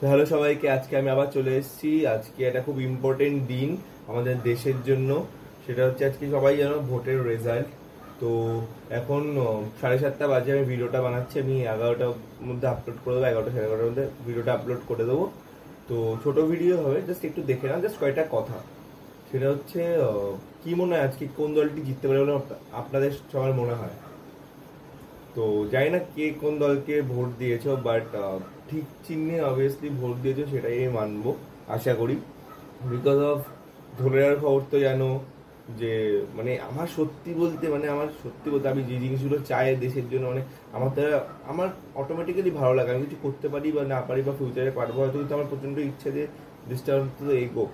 Hello সবাইকে, আজকে আমি আবার চলে এসেছি। আজকে একটা খুব ইম্পর্টেন্ট দিন আমাদের দেশের জন্য। সেটা হচ্ছে আজকে সবাই জানো ভোটের রেজাল্ট। তো এখন 7:30 বাজে, আমি ভিডিওটা বানাচ্ছি। আমি 11টার মধ্যে আপলোড করে দেবো, 11টা 11:30 মধ্যে ভিডিওটা আপলোড করে দেবো। তো ছোট ভিডিও হবে, জাস্ট একটু দেখে না, জাস্ট কয়টা কথা। সেটা হচ্ছে কি মনে হয় আজকে কোন দলটি জিততে পারে বলে আপনাদের সবার মনে হয়? তো জানি না কে কোন দলকে ভোট দিয়েছো, বাট ঠিক চিহ্নে অবভিয়াসলি ভোট দিয়েছো, সেটাই মানবো আশা করি। বিকজ অফ ধোলের খবর তো জানো যে, মানে আমার সত্যি বলতে আমি যে জিনিসগুলো চাই দেশের জন্য, মানে আমার দ্বারা আমার অটোমেটিক্যালি ভালো লাগে। আমি কিছু করতে পারি বা না পারি বা ফিউচারে পারবো হয়তো, কিন্তু আমার প্রচন্ড ইচ্ছে যে দেশটা অন্তত এগো,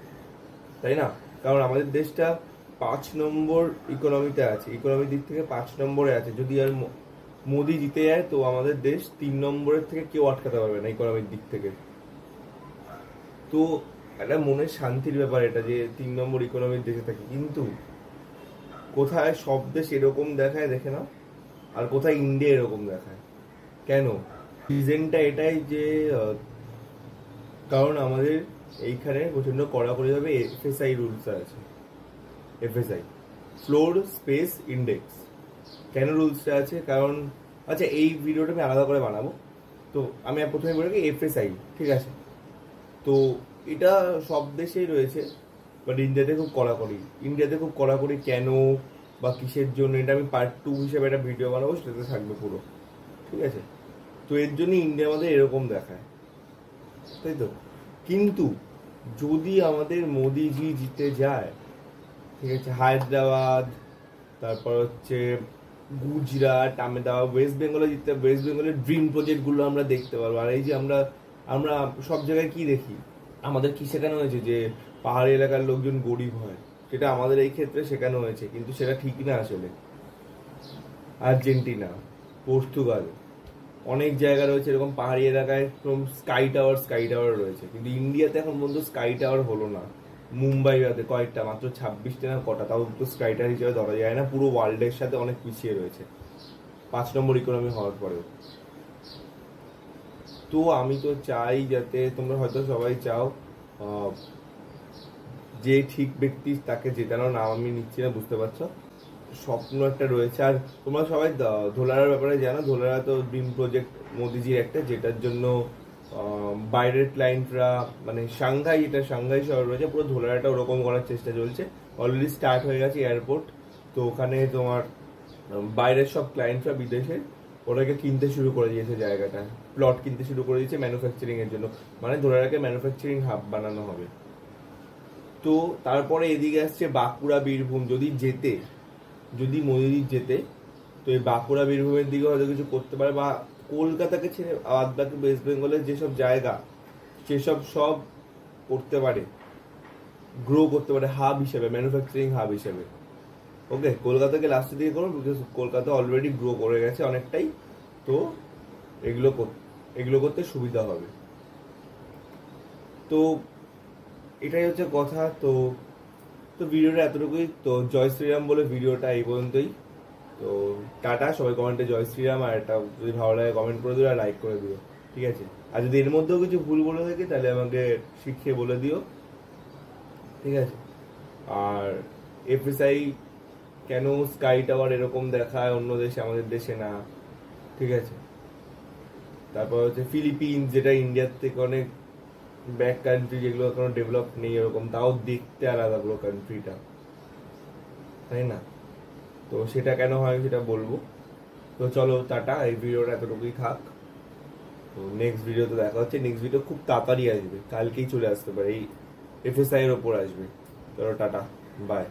তাই না? কারণ আমাদের দেশটা 5 নম্বর ইকোনমিতে আছে, ইকোনমির দিক থেকে 5 নম্বরে আছে। যদি আর মোদি জিতে যায় তো আমাদের দেশ 3 নম্বরের থেকে কেউ আটকাতে পারবে না ইকোনমির দিক থেকে। তো একটা মনের শান্তির ব্যাপার এটা, যে 3 নম্বর ইকোনমির দেশে থাকে। কিন্তু কোথায় সব দেশ এরকম দেখায় দেখে নাও, আর কোথায় ইন্ডিয়া এরকম দেখায়। কেন? রিজনটা এটাই যে কারণ আমাদের এইখানে প্রচন্ড কড়াকড়িভাবে এফএসআই রুলস আছে। FSI, floor space index. কেন রুলসটা আছে? কারণ আচ্ছা, এই ভিডিওটা আমি আলাদা করে বানাবো। তো আমি প্রথমে বলি এফএসআই, ঠিক আছে? তো এটা সব দেশেই রয়েছে, বাট ইন্ডিয়াতে খুব কড়াকড়ি কেন বা কিসের জন্য, এটা আমি পার্ট 2 হিসেবে একটা ভিডিও বানাবো, সেটাতে থাকবে পুরো, ঠিক আছে? তো এর জন্য ইন্ডিয়া আমাদের এরকম দেখায়, তাই তো? কিন্তু যদি আমাদের মোদিজি জিতে যায়, ঠিক আছে, হায়দ্রাবাদ, তারপর হচ্ছে গুজরাট, আহমেদাবাদ, ওয়েস্ট বেঙ্গলে জিততে, ওয়েস্ট বেঙ্গলের ড্রিম প্রজেক্টগুলো আমরা দেখতে পারবো। আর এই যে আমরা আমরা সব জায়গায় কি দেখি, আমাদের কি শেখানো হয়েছে যে পাহাড়ি এলাকার লোকজন গরিব হয়, সেটা আমাদের এই ক্ষেত্রে শেখানো হয়েছে, কিন্তু সেটা ঠিক না আসলে। আর্জেন্টিনা, পর্তুগাল, অনেক জায়গা রয়েছে এরকম পাহাড়ি এলাকায় স্কাই টাওয়ার রয়েছে, কিন্তু ইন্ডিয়াতে এখন পর্যন্ত স্কাই টাওয়ার হলো না। মুম্বাই রাতে কয়েকটা, মাত্র 26টা না কটা, তাও তো স্কাই টাওয়ার হিসেবে ধরা যায় না, পুরো ওয়ার্ল্ডের সাথে অনেক পিছিয়ে রয়েছে 5 নম্বর ইকোনমি হওয়ার পরেও। তো আমি তো চাই, যাতে তোমরা হয়তো সবাই চাও যে ঠিক ব্যক্তি তাকে জেতানোর নাম আমি নিচ্ছি না, বুঝতে পারছো? স্বপ্ন একটা রয়েছে। আর তোমরা সবাই ধোলারার ব্যাপারে জানো, ধোলারা তো ড্রিম প্রজেক্ট মোদিজির একটা, যেটার জন্য বাইরের ক্লায়েন্টরা, মানে সাংঘাই শহর রয়েছে, পুরো ধোলারাটা ওরকম করার চেষ্টা চলছে। অলরেডি স্টার্ট হয়ে গেছে এয়ারপোর্ট। তো ওখানে তোমার বাইরের সব ক্লায়েন্টরা বিদেশে ওটাকে কিনতে শুরু করে দিয়েছে, জায়গাটা প্লট কিনতে শুরু করে দিয়েছে ম্যানুফ্যাকচারিং এর জন্য। মানে ধোলারাকে ম্যানুফ্যাকচারিং হাব বানানো হবে। তো তারপরে এদিকে আসছে বাঁকুড়া, বীরভূম। যদি মোদিজি জেতে, তো এই বাঁকুড়া বীরভূমের দিকে হয়তো কিছু করতে পারে, বা কলকাতাকে ছেড়ে বাদ বাকি ওয়েস্ট বেঙ্গলের যেসব জায়গা, সেসব সব করতে পারে, গ্রো করতে পারে হাব হিসেবে, ম্যানুফ্যাকচারিং হাব হিসেবে। ওকে, কলকাতাকে লাস্টের দিকে করুন, বিকজ কলকাতা অলরেডি গ্রো করে গেছে অনেকটাই। তো এগুলো করতে সুবিধা হবে। তো এটাই হচ্ছে কথা। তো তো ভিডিওটা এতটুকুই। তো জয় শ্রীরাম বলে ভিডিওটা এই পর্যন্তই। তো টাটা, সবাই কমেন্টে জয় শ্রীরাম, আর একটা যদি ভালো লাগে কমেন্ট করে দিও আর লাইক করে দিও, ঠিক আছে? আর যদি এর মধ্যেও কিছু ভুল বলে থাকি তাহলে আমাকে শিখিয়ে বলে দিও, ঠিক আছে? আর এফএসআই কেন স্কাই টাওয়ার এরকম দেখায় অন্য দেশে, আমাদের দেশে না, ঠিক আছে? তারপর হচ্ছে ফিলিপিন্স, যেটা ইন্ডিয়ার থেকে অনেক ব্যাক কান্ট্রি, যেগুলো কোনো ডেভেলপ নেই এরকম, তাও দেখতে আলাদা পুরো কান্ট্রিটা, তাই না? তো সেটা কেন হয় সেটা বলবো। তো চলো টাটা, এই ভিডিওটা এতটুকুই থাক। তো নেক্সট ভিডিওতে দেখা হচ্ছে। নেক্সট ভিডিও খুব তাড়াতাড়ি আসবে, কালকেই চলে আসতে পারে, এই এফএসআই এর ওপর আসবে। চলো টাটা, বাই।